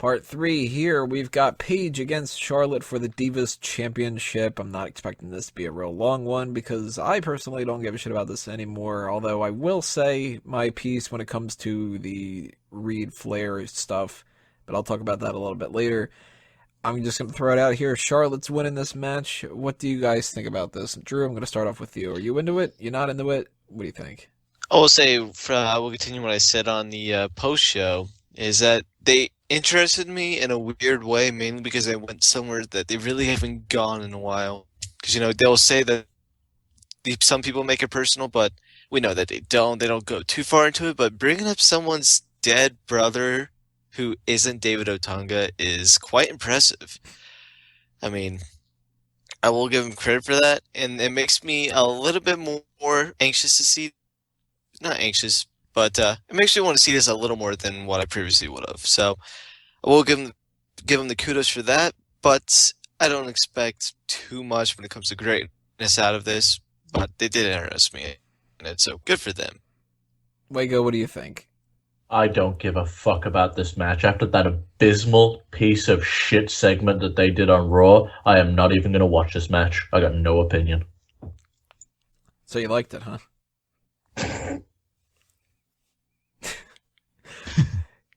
Part 3 here, we've got Paige against Charlotte for the Divas Championship. I'm not expecting this to be a real long one because I personally don't give a shit about this anymore, although I will say my piece when it comes to the Reed Flair stuff, but I'll talk about that a little bit later. I'm just going to throw it out here. Charlotte's winning this match. What do you guys think about this? Drew, I'm going to start off with you. Are you into it? You're not into it? What do you think? I will say, I will continue what I said on the post-show, is that they interested me in a weird way, mainly because they went somewhere that they really haven't gone in a while. Because, they'll say that some people make it personal, but we know that they don't. They don't go too far into it, but bringing up someone's dead brother who isn't David Otunga is quite impressive. I mean, I will give him credit for that, and it makes me a little bit more anxious to see. Not anxious, but it makes me want to see this a little more than what I previously would have. So I will give him the kudos for that, but I don't expect too much when it comes to greatness out of this. But they did interest me in it, so good for them. Wago, what do you think? I don't give a fuck about this match. After that abysmal piece of shit segment that they did on Raw, I am not even going to watch this match. I got no opinion. So you liked it, huh?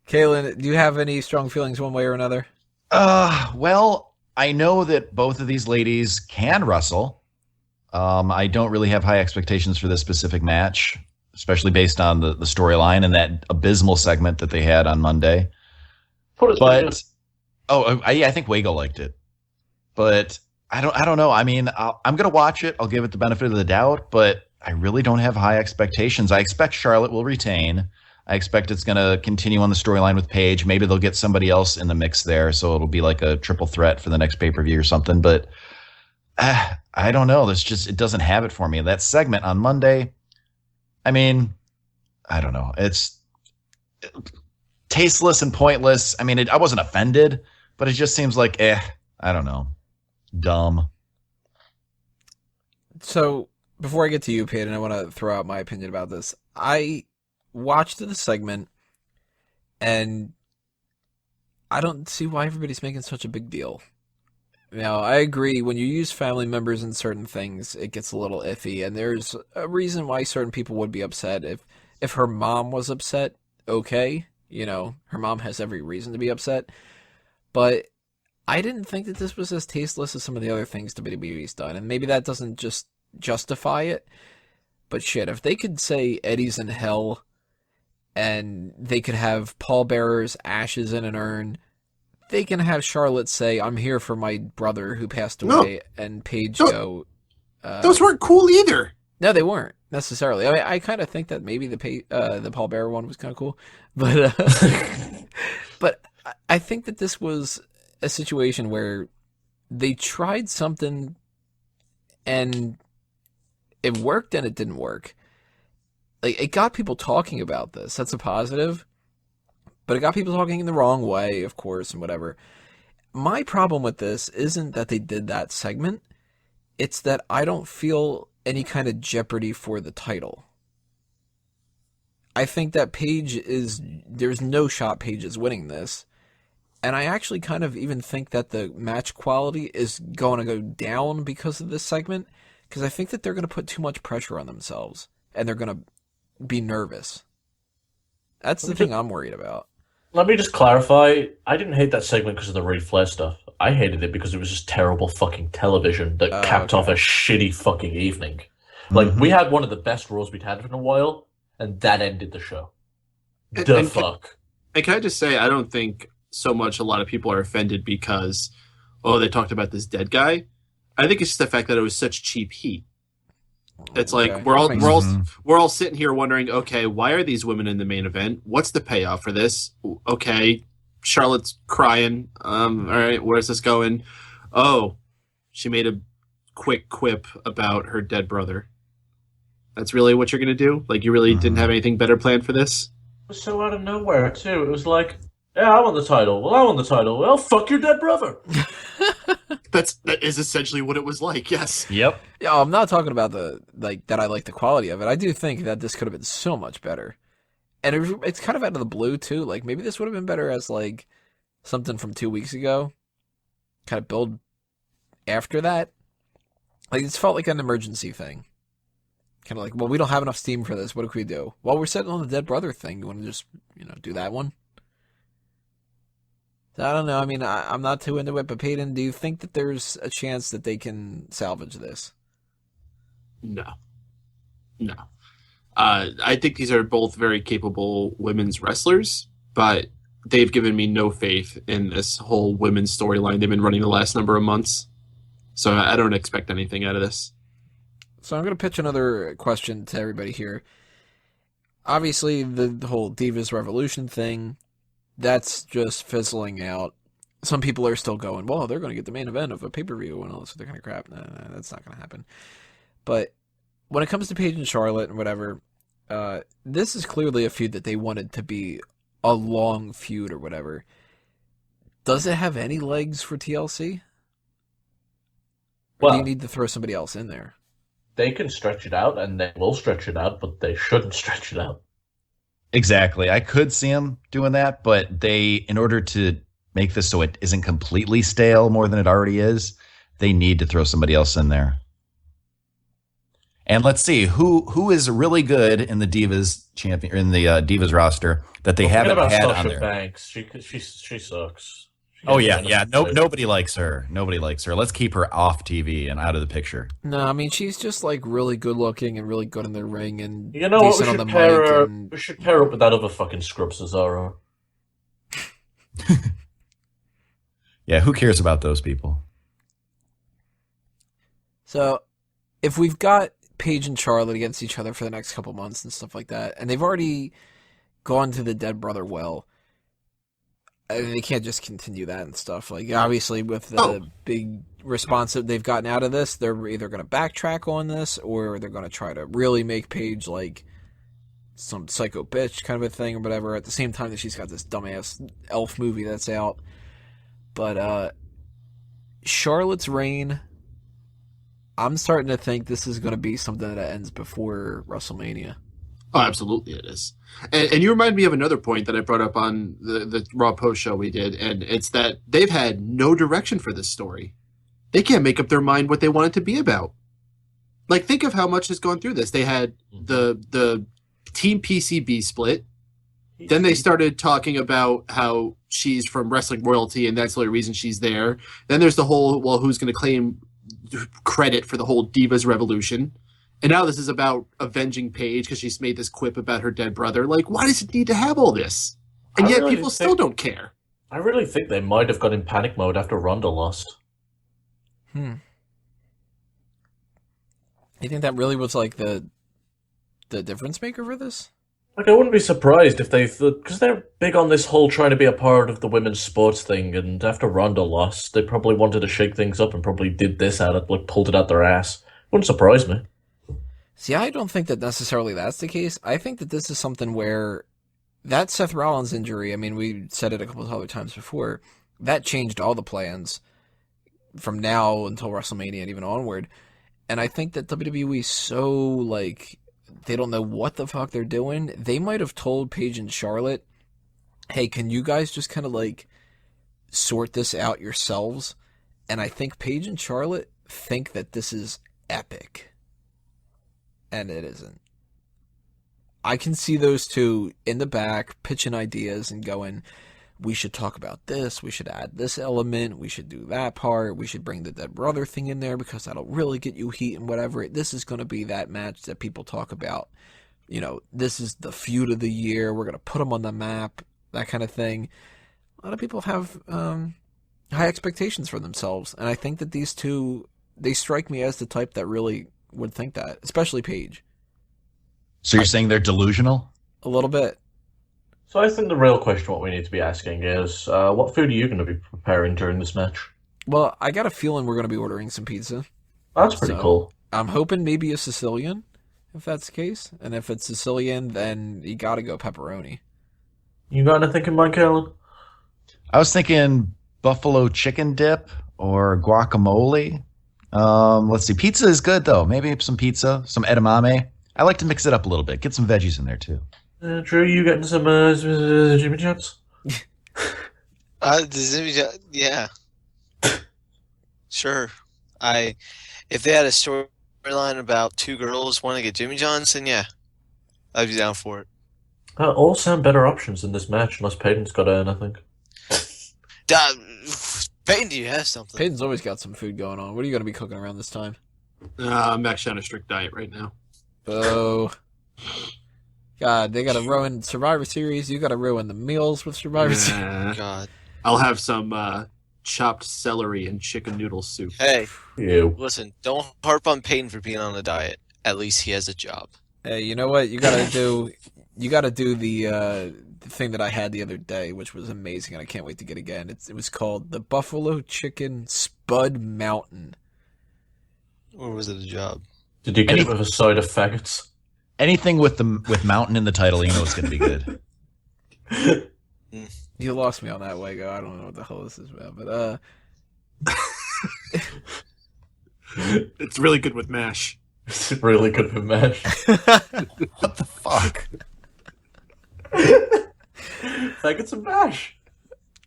Kaylin, do you have any strong feelings one way or another? Well, I know that both of these ladies can wrestle. I don't really have high expectations for this specific match, especially based on the storyline and that abysmal segment that they had on Monday. But I think Wago liked it. But I don't know. I mean, I'm going to watch it. I'll give it the benefit of the doubt, but I really don't have high expectations. I expect Charlotte will retain. I expect it's going to continue on the storyline with Paige. Maybe they'll get somebody else in the mix there, so it'll be like a triple threat for the next pay-per-view or something. But I don't know. It doesn't have it for me. That segment on Monday, I mean, I don't know. It's tasteless and pointless. I mean, I wasn't offended, but it just seems like, I don't know. Dumb. So, before I get to you, Peyton, I want to throw out my opinion about this. I watched the segment, and I don't see why everybody's making such a big deal. Now, I agree, when you use family members in certain things, it gets a little iffy, and there's a reason why certain people would be upset. If her mom was upset, okay, her mom has every reason to be upset, but I didn't think that this was as tasteless as some of the other things WWE's done, and maybe that doesn't just justify it, but shit, if they could say Eddie's in hell, and they could have pallbearers' ashes in an urn, they can have Charlotte say, "I'm here for my brother who passed away," and Paige go, those weren't cool either. No, they weren't necessarily. I mean, I kind of think that maybe the pallbearer one was kind of cool, but but I think that this was a situation where they tried something and it worked and it didn't work. Like, it got people talking about this. That's a positive. But it got people talking in the wrong way, of course, and whatever. My problem with this isn't that they did that segment. It's that I don't feel any kind of jeopardy for the title. I think that there's no shot Paige is winning this. And I actually kind of even think that the match quality is going to go down because of this segment. Because I think that they're going to put too much pressure on themselves. And they're going to be nervous. That's the thing I'm worried about. Let me just clarify. I didn't hate that segment because of the Reed Flair stuff. I hated it because it was just terrible fucking television that capped off a shitty fucking evening. Like, we had one of the best Raws we'd had in a while, and that ended the show. Fuck. And can I just say, I don't think so much a lot of people are offended because, they talked about this dead guy. I think it's just the fact that it was such cheap heat. It's like we're all sitting here wondering, okay, why are these women in the main event? What's the payoff for this? Okay, Charlotte's crying. All right, where's this going? Oh, she made a quick quip about her dead brother. That's really what you're gonna do? Like, you really didn't have anything better planned for this? It was so out of nowhere too. It was like, yeah, I won the title. Well, I won the title. Well, fuck your dead brother. That is essentially what it was like. Yes. Yep. Yeah, I'm not talking about that I like the quality of it. I do think that this could have been so much better. And it's kind of out of the blue too. Like, maybe this would have been better as like something from 2 weeks ago, kind of build after that. Like, it's felt like an emergency thing. Kind of like, well, we don't have enough steam for this. What can we do? Well, we're sitting on the dead brother thing. You want to just, do that one? So I don't know. I mean, I'm not too into it, but Peyton, do you think that there's a chance that they can salvage this? No. I think these are both very capable women's wrestlers, but they've given me no faith in this whole women's storyline they've been running the last number of months. So I don't expect anything out of this. So I'm going to pitch another question to everybody here. Obviously, the whole Divas Revolution thing, that's just fizzling out. Some people are still going, well, they're going to get the main event of a pay-per-view and all this other kind of crap. No, that's not going to happen. But when it comes to Paige and Charlotte and whatever, this is clearly a feud that they wanted to be a long feud or whatever. Does it have any legs for TLC? Or do you need to throw somebody else in there? They can stretch it out, and they will stretch it out, but they shouldn't stretch it out. Exactly. I could see them doing that, but in order to make this so it isn't completely stale more than it already is, they need to throw somebody else in there. And let's see who is really good in the Divas Divas roster that they haven't had on there. Banks. She sucks. Nobody likes her. Nobody likes her. Let's keep her off TV and out of the picture. No, I mean, she's just like really good looking and really good in the ring and you know what? decent on the mic. We should pair up with that other fucking scrub Cesaro. Yeah, who cares about those people? So, if we've got Paige and Charlotte against each other for the next couple months and stuff like that, and they've already gone to the dead brother well, I mean, they can't just continue that and stuff. Like, obviously, with the big response that they've gotten out of this, they're either going to backtrack on this or they're going to try to really make Paige like some psycho bitch kind of a thing or whatever. At the same time that she's got this dumbass elf movie that's out. But Charlotte's reign, I'm starting to think this is going to be something that ends before WrestleMania. Oh, absolutely it is. And you remind me of another point that I brought up on the Raw post show we did, and it's that they've had no direction for this story. They can't make up their mind what they want it to be about. Like, think of how much has gone through this. They had the Team PCB split. Then they started talking about how she's from wrestling royalty, and that's the only reason she's there. Then there's the whole, well, who's going to claim credit for the whole Divas Revolution? And now this is about avenging Paige because she's made this quip about her dead brother. Like, why does it need to have all this? And yet people still don't care. I really think they might have got in panic mode after Ronda lost. You think that really was like the difference maker for this? Like, I wouldn't be surprised if because they're big on this whole trying to be a part of the women's sports thing, and after Ronda lost, they probably wanted to shake things up and probably did this out of, like, pulled it out their ass. Wouldn't surprise me. See, I don't think that necessarily that's the case. I think that this is something where that Seth Rollins injury, I mean, we said it a couple of other times before, that changed all the plans from now until WrestleMania and even onward. And I think that WWE is so, like, they don't know what the fuck they're doing. They might have told Paige and Charlotte, hey, can you guys just kind of, like, sort this out yourselves? And I think Paige and Charlotte think that this is epic. And it isn't. I can see those two in the back pitching ideas and going, we should talk about this, we should add this element, we should do that part, we should bring the dead brother thing in there because that'll really get you heat and whatever. This is going to be that match that people talk about. You know, this is the feud of the year, we're going to put them on the map, that kind of thing. A lot of people have high expectations for themselves, and I think that these two, they strike me as the type that really would think that, especially Paige. So you're saying they're delusional? A little bit. So I think the real question what we need to be asking is, what food are you going to be preparing during this match? Well, I got a feeling we're going to be ordering some pizza. That's pretty cool. I'm hoping maybe a Sicilian, if that's the case. And if it's Sicilian, then you got to go pepperoni. You got anything in mind, Kellen? I was thinking buffalo chicken dip or guacamole. Let's see. Pizza is good, though. Maybe some pizza, some edamame. I like to mix it up a little bit. Get some veggies in there, too. Drew, you getting some Jimmy John's? Yeah. Sure. If they had a storyline about two girls wanting to get Jimmy Johns, then yeah, I'd be down for it. All sound better options in this match, unless Peyton's got anything. Peyton, do you have something? Peyton's always got some food going on. What are you going to be cooking around this time? I'm actually on a strict diet right now. Oh. God, they got to ruin Survivor Series. You got to ruin the meals with Survivor Series. God. I'll have some chopped celery and chicken noodle soup. Hey, Ew. listen, don't harp on Peyton for being on a diet. At least he has a job. Hey, you know what? You got to do the thing that I had the other day, which was amazing, and I can't wait to get again. It was called the Buffalo Chicken Spud Mountain. Or was it a job? Did you get it with a side of faggots? Anything with mountain in the title, you know it's going to be good. You lost me on that, Wago. I don't know what the hell this is about, but It's really good with mash. It's really good for mash. What the fuck? Faggots and mash.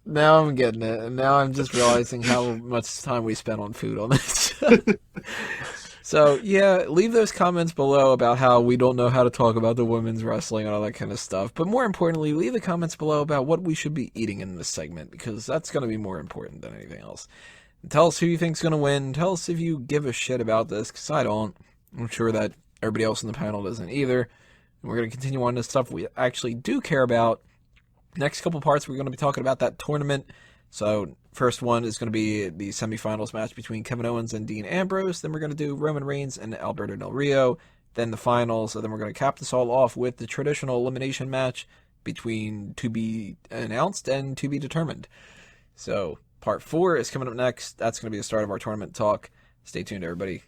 now I'm getting it, and now I'm just realizing how much time we spent on food on this. So, yeah, leave those comments below about how we don't know how to talk about the women's wrestling and all that kind of stuff. But more importantly, leave the comments below about what we should be eating in this segment, because that's going to be more important than anything else. And tell us who you think's going to win. Tell us if you give a shit about this, because I don't. I'm sure that everybody else in the panel doesn't either. And we're going to continue on to stuff we actually do care about. Next couple parts, we're going to be talking about that tournament. So, first one is going to be the semifinals match between Kevin Owens and Dean Ambrose. Then we're going to do Roman Reigns and Alberto Del Rio. Then the finals. And then we're going to cap this all off with the traditional elimination match between to be announced and to be determined. So, part 4 is coming up next. That's going to be the start of our tournament talk. Stay tuned, everybody.